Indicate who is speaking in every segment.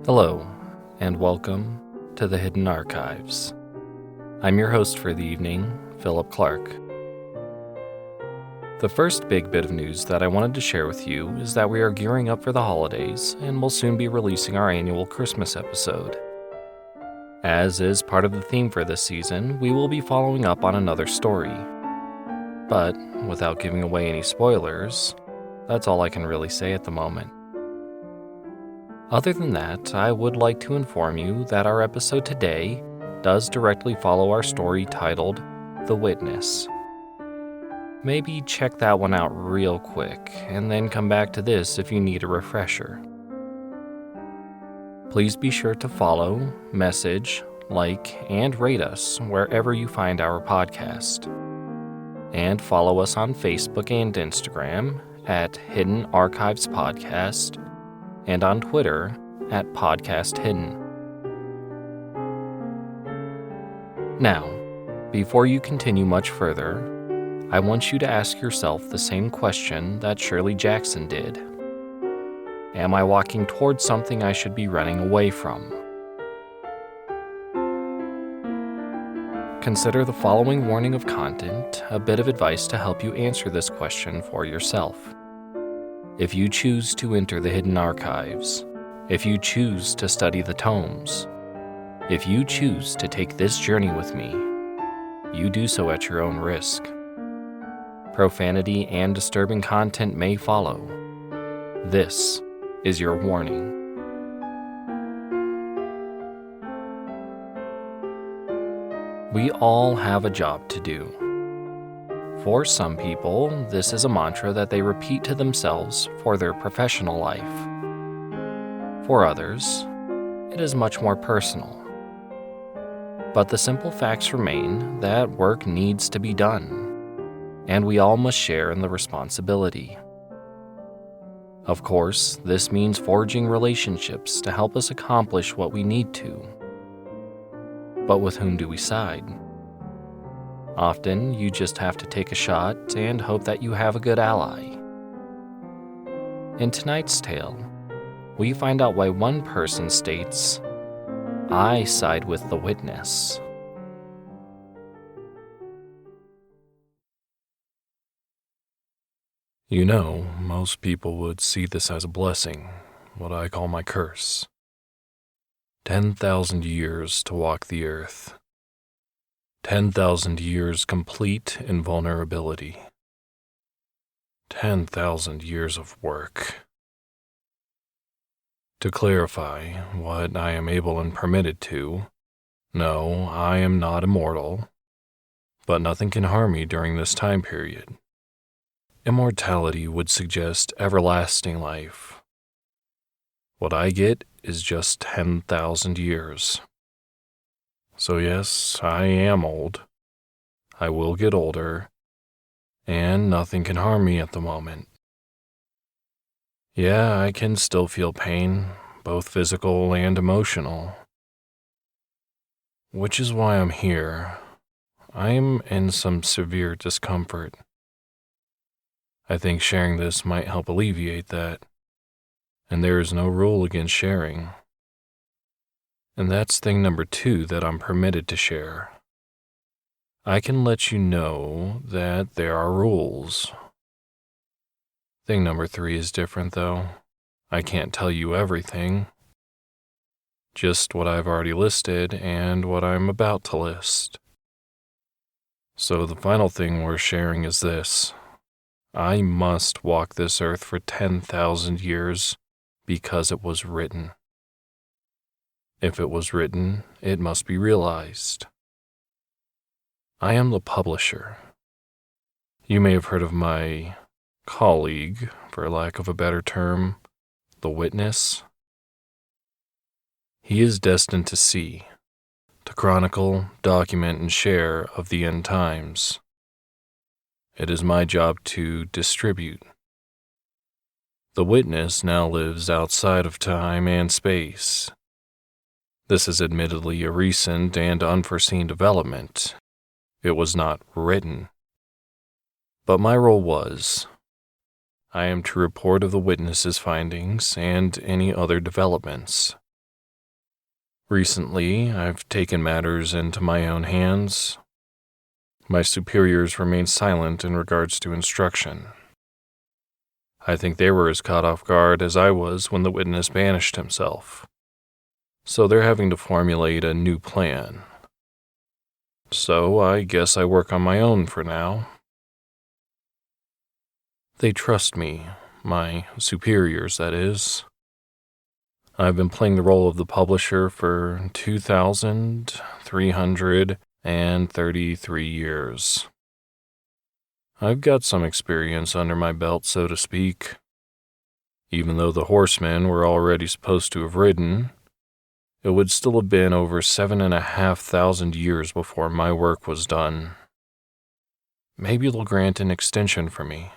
Speaker 1: Hello, and welcome to the Hidden Archives. I'm your host for the evening, Phillip Clark. The first big bit of news that I wanted to share with you is that we are gearing up for the holidays and will soon be releasing our annual Christmas episode. As is part of the theme for this season, we will be following up on another story. But, without giving away any spoilers, that's all I can really say at the moment. Other than that, I would like to inform you that our episode today does directly follow our story titled The Witness. Maybe check that one out real quick, and then come back to this if you need a refresher. Please be sure to follow, message, like, and rate us wherever you find our podcast. And follow us on Facebook and Instagram at Hidden Archives Podcast, and on Twitter at Podcast Hidden. Now, before you continue much further, I want you to ask yourself the same question that Shirley Jackson did. Am I walking towards something I should be running away from? Consider the following warning of content a bit of advice to help you answer this question for yourself. If you choose to enter the hidden archives, if you choose to study the tomes, if you choose to take this journey with me, you do so at your own risk. Profanity and disturbing content may follow. This is your warning. We all have a job to do. For some people, this is a mantra that they repeat to themselves for their professional life. For others, it is much more personal. But the simple facts remain that work needs to be done, and we all must share in the responsibility. Of course, this means forging relationships to help us accomplish what we need to. But with whom do we side? Often, you just have to take a shot and hope that you have a good ally. In tonight's tale, we find out why one person states, "I side with the witness."
Speaker 2: You know, most people would see this as a blessing, what I call my curse. 10,000 years to walk the earth. 10,000 years complete invulnerability. 10,000 years of work. To clarify what I am able and permitted to, no, I am not immortal, but nothing can harm me during this time period. Immortality would suggest everlasting life. What I get is just 10,000 years. So yes, I am old. I will get older, and nothing can harm me at the moment. Yeah, I can still feel pain, both physical and emotional. Which is why I'm here. I'm in some severe discomfort. I think sharing this might help alleviate that, and there is no rule against sharing. And that's thing number 2 that I'm permitted to share. I can let you know that there are rules. Thing number 3 is different though. I can't tell you everything. Just what I've already listed and what I'm about to list. So the final thing we're sharing is this. I must walk this earth for 10,000 years because it was written. If it was written, it must be realized. I am the publisher. You may have heard of my colleague, for lack of a better term, the witness. He is destined to see, to chronicle, document, and share of the end times. It is my job to distribute. The witness now lives outside of time and space. This is admittedly a recent and unforeseen development. It was not written. But my role was, I am to report of the witness's findings and any other developments. Recently, I've taken matters into my own hands. My superiors remain silent in regards to instruction. I think they were as caught off guard as I was when the witness banished himself. So they're having to formulate a new plan. So I guess I work on my own for now. They trust me, my superiors, that is. I've been playing the role of the publisher for 2,333 years. I've got some experience under my belt, so to speak. Even though the horsemen were already supposed to have ridden, it would still have been over 7,500 years before my work was done. Maybe they'll grant an extension for me.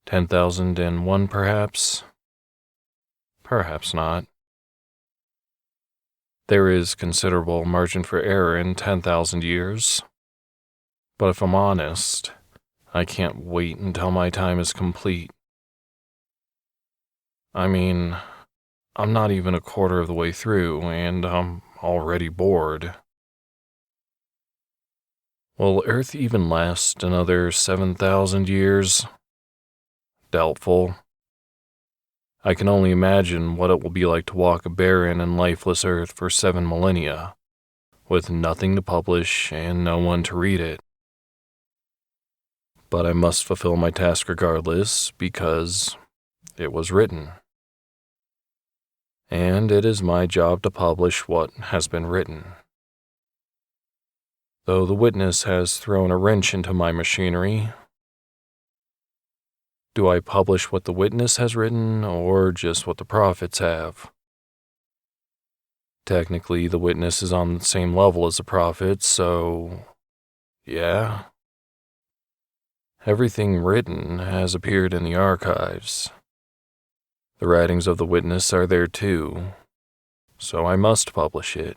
Speaker 2: 10,001, perhaps? Perhaps not. There is considerable margin for error in 10,000 years. But if I'm honest, I can't wait until my time is complete. I mean, I'm not even a quarter of the way through, and I'm already bored. Will Earth even last another 7,000 years? Doubtful. I can only imagine what it will be like to walk a barren and lifeless Earth for 7 millennia, with nothing to publish and no one to read it. But I must fulfill my task regardless, because it was written. And it is my job to publish what has been written. Though the witness has thrown a wrench into my machinery, do I publish what the witness has written, or just what the prophets have? Technically, the witness is on the same level as the prophets, so yeah. Everything written has appeared in the archives. The writings of the witness are there too, so I must publish it.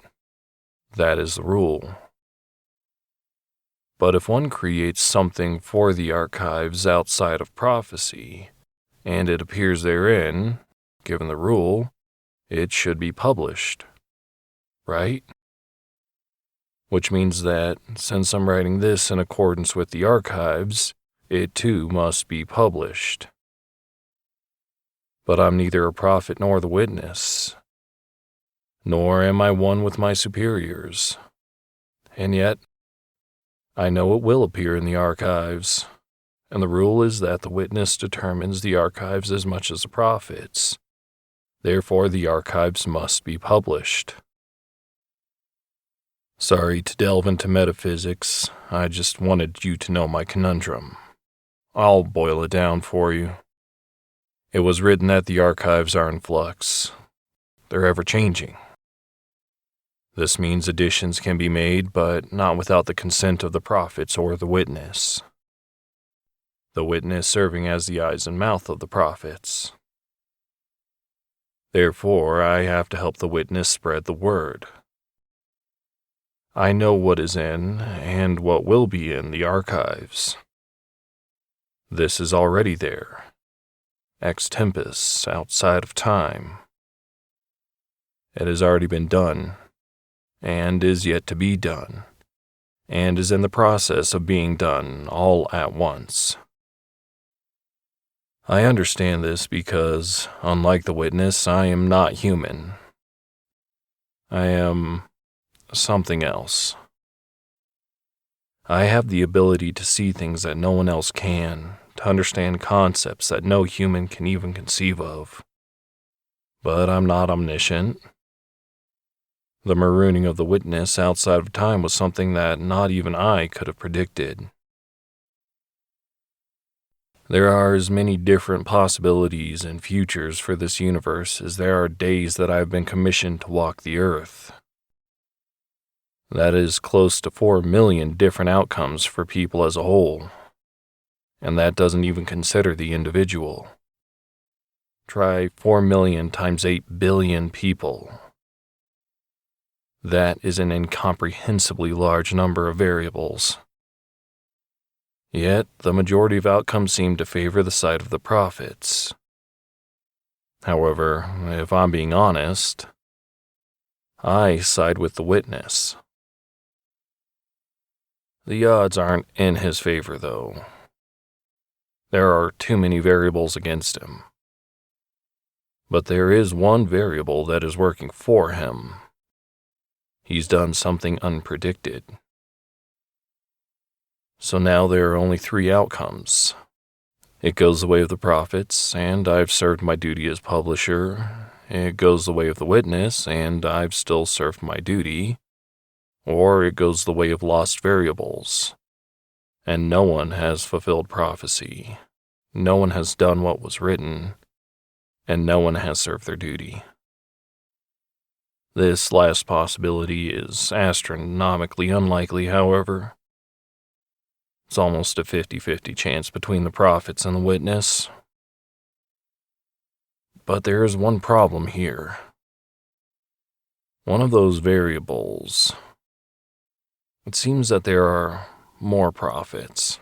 Speaker 2: That is the rule. But if one creates something for the archives outside of prophecy, and it appears therein, given the rule, it should be published, right? Which means that, since I'm writing this in accordance with the archives, it too must be published. But I'm neither a prophet nor the witness, nor am I one with my superiors. And yet, I know it will appear in the archives, and the rule is that the witness determines the archives as much as the prophets. Therefore, the archives must be published. Sorry to delve into metaphysics, I just wanted you to know my conundrum. I'll boil it down for you. It was written that the archives are in flux. They're ever-changing. This means additions can be made, but not without the consent of the prophets or the witness. The witness serving as the eyes and mouth of the prophets. Therefore, I have to help the witness spread the word. I know what is in, and what will be in, the archives. This is already there. Ex tempus, outside of time. It has already been done, and is yet to be done, and is in the process of being done all at once. I understand this because, unlike the witness, I am not human. I am something else. I have the ability to see things that no one else can, to understand concepts that no human can even conceive of. But I'm not omniscient. The marooning of the witness outside of time was something that not even I could have predicted. There are as many different possibilities and futures for this universe as there are days that I have been commissioned to walk the earth. That is close to 4 million different outcomes for people as a whole. And that doesn't even consider the individual. Try 4 million times 8 billion people. That is an incomprehensibly large number of variables. Yet, the majority of outcomes seem to favor the side of the prophets. However, if I'm being honest, I side with the witness. The odds aren't in his favor, though. There are too many variables against him. But there is one variable that is working for him. He's done something unpredicted. So now there are only 3 outcomes. It goes the way of the prophets, and I've served my duty as publisher. It goes the way of the witness, and I've still served my duty. Or it goes the way of lost variables, and no one has fulfilled prophecy. No one has done what was written, and no one has served their duty. This last possibility is astronomically unlikely, however. It's almost a 50-50 chance between the prophets and the witness. But there is one problem here. One of those variables. It seems that there are more prophets.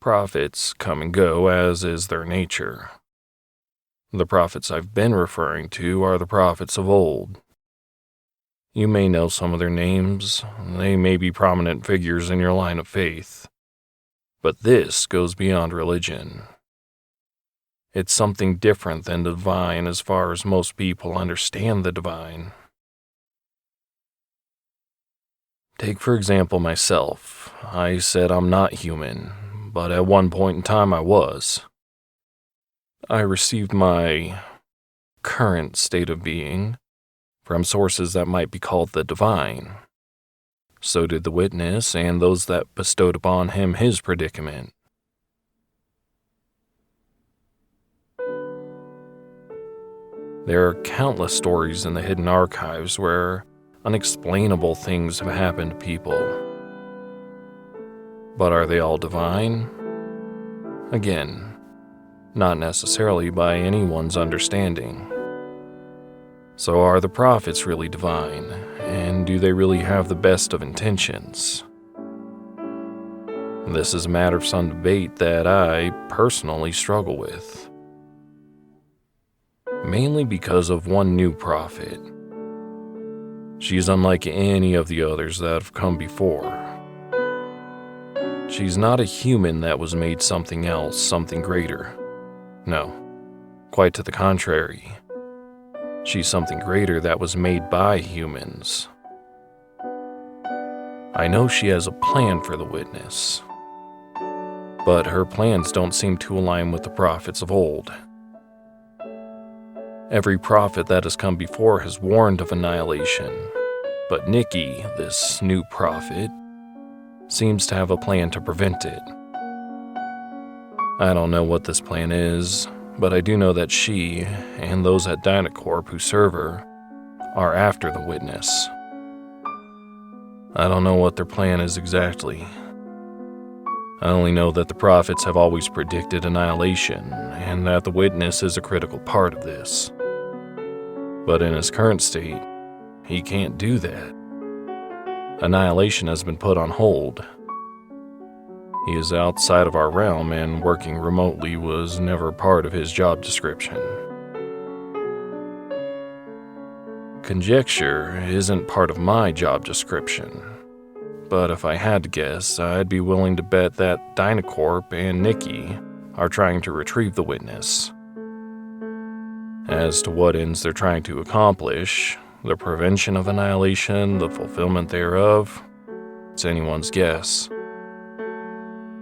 Speaker 2: Prophets come and go, as is their nature. The prophets I've been referring to are the prophets of old. You may know some of their names. They may be prominent figures in your line of faith. But this goes beyond religion. It's something different than the divine as far as most people understand the divine. Take, for example, myself. I said I'm not human, but at one point in time I was. I received my current state of being from sources that might be called the divine. So did the witness and those that bestowed upon him his predicament. There are countless stories in the hidden archives where unexplainable things have happened to people. But are they all divine? Again, not necessarily by anyone's understanding. So are the prophets really divine, and do they really have the best of intentions? This is a matter of some debate that I personally struggle with. Mainly because of one new prophet. She's unlike any of the others that have come before. She's not a human that was made something else, something greater. No, quite to the contrary. She's something greater that was made by humans. I know she has a plan for the witness, but her plans don't seem to align with the prophets of old. Every prophet that has come before has warned of annihilation, but Nikki, this new prophet, seems to have a plan to prevent it. I don't know what this plan is, but I do know that she, and those at Dynacorp who serve her, are after the witness. I don't know what their plan is exactly. I only know that the prophets have always predicted annihilation, and that the witness is a critical part of this. But in his current state, he can't do that. Annihilation has been put on hold. He is outside of our realm, and working remotely was never part of his job description. Conjecture isn't part of my job description, but if I had to guess, I'd be willing to bet that Dynacorp and Nikki are trying to retrieve the witness. As to what ends they're trying to accomplish, the prevention of annihilation, the fulfillment thereof, it's anyone's guess.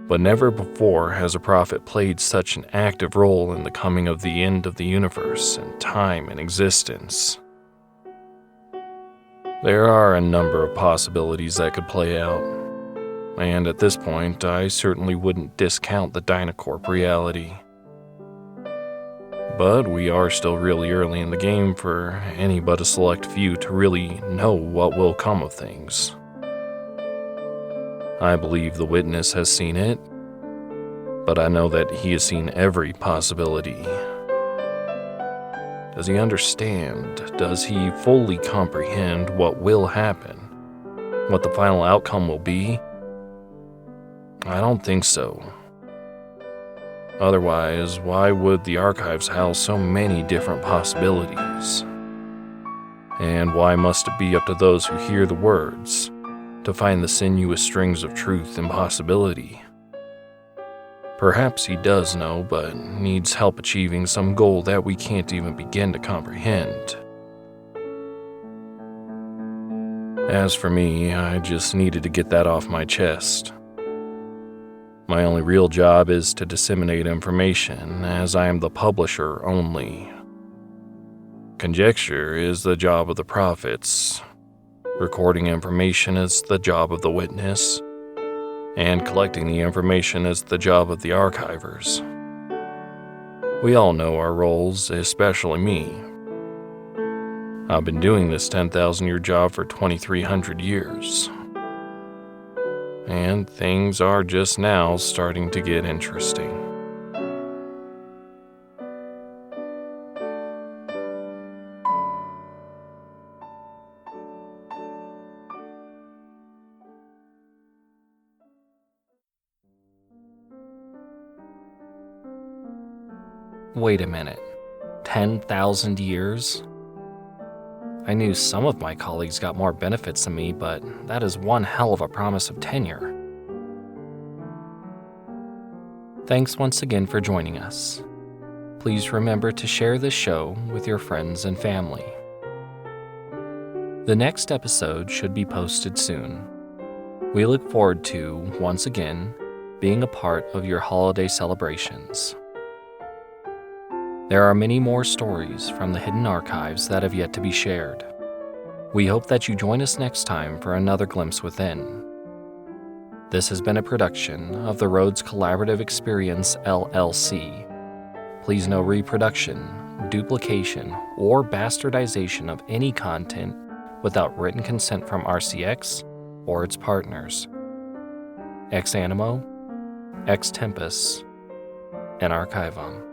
Speaker 2: But never before has a prophet played such an active role in the coming of the end of the universe and time and existence. There are a number of possibilities that could play out, and at this point, I certainly wouldn't discount the Dynacorp reality. But we are still really early in the game for any but a select few to really know what will come of things. I believe the witness has seen it, but I know that he has seen every possibility. Does he understand? Does he fully comprehend what will happen? What the final outcome will be? I don't think so. Otherwise, why would the archives house so many different possibilities? And why must it be up to those who hear the words to find the sinuous strings of truth and possibility? Perhaps he does know, but needs help achieving some goal that we can't even begin to comprehend. As for me, I just needed to get that off my chest. My only real job is to disseminate information, as I am the publisher only. Conjecture is the job of the prophets. Recording information is the job of the witness. And collecting the information is the job of the archivers. We all know our roles, especially me. I've been doing this 10,000-year job for 2,300 years. And things are just now starting to get interesting.
Speaker 1: Wait a minute. 10,000 years? I knew some of my colleagues got more benefits than me, but that is one hell of a promise of tenure. Thanks once again for joining us. Please remember to share this show with your friends and family. The next episode should be posted soon. We look forward to, once again, being a part of your holiday celebrations. There are many more stories from the hidden archives that have yet to be shared. We hope that you join us next time for another glimpse within. This has been a production of the Rhodes Collaborative Experience LLC. Please no reproduction, duplication, or bastardization of any content without written consent from RCX or its partners. Ex Animo, Ex Tempus, and Archivum.